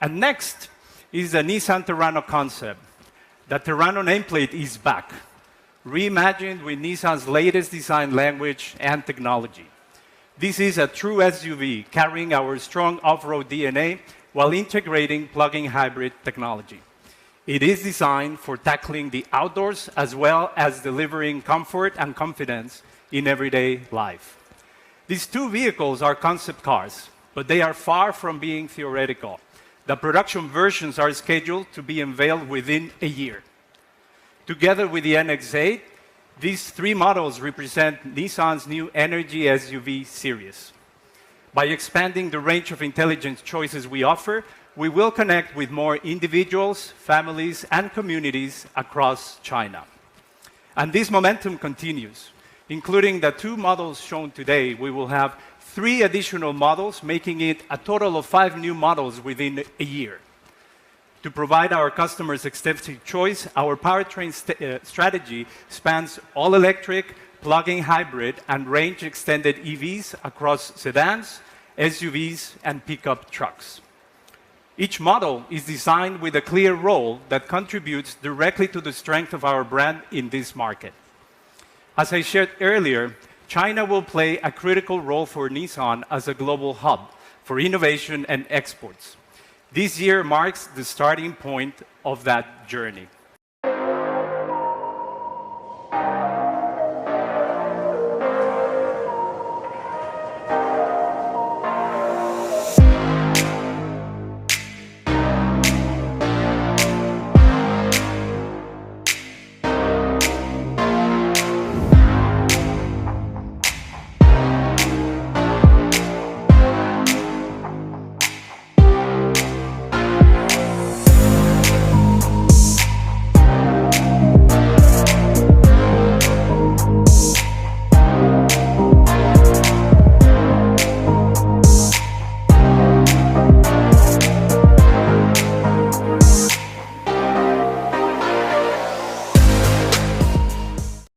And next is the Nissan Terrano concept. The Terrano nameplate is back, reimagined with Nissan's latest design language and technology. This is a true SUV carrying our strong off-road DNA while integrating plug-in hybrid technology. It is designed for tackling the outdoors as well as delivering comfort and confidence in everyday life. These two vehicles are concept cars, but they are far from being theoretical. The production versions are scheduled to be unveiled within a year. Together with the NX8, these three models represent Nissan's new energy SUV series. By expanding the range of intelligence choices we offer, we will connect with more individuals, families, and communities across China. And this momentum continues. Including the two models shown today, we will have 3 additional models, making it a total of 5 new models within a year. To provide our customers extensive choice, our powertrain strategy spans all-electric, plug-in hybrid, and range-extended EVs across sedans, SUVs, and pickup trucks. Each model is designed with a clear role that contributes directly to the strength of our brand in this market. As I shared earlier, China will play a critical role for Nissan as a global hub for innovation and exports. This year marks the starting point of that journey.